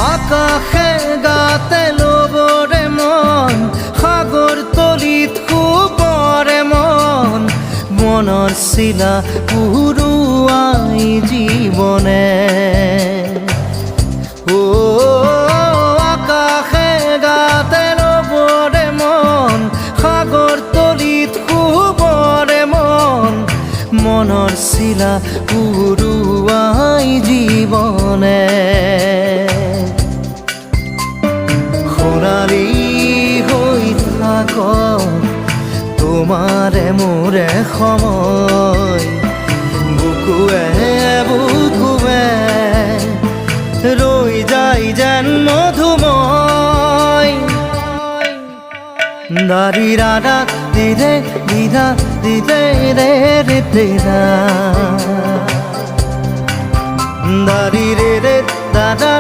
আকাশে গাতে লবৰে মন সাগৰ তলিত শুবৰে মন মনৰ চিলা উৰুৱাই জীৱনে আকাশে গাতে লবৰে মন সাগৰ তলিত শুবৰে মন মনৰ চিলা উৰুৱাই জীৱনে সোণালী হৈ থাক তোমাৰে মোৰে সময় বুকুৱে বুকুৱে ৰৈ যায় যেন মধুময় দাৰি ৰাধা দিদে দিদা দিদে ৰে ৰে দিদা দাৰি ৰে ৰে দাদা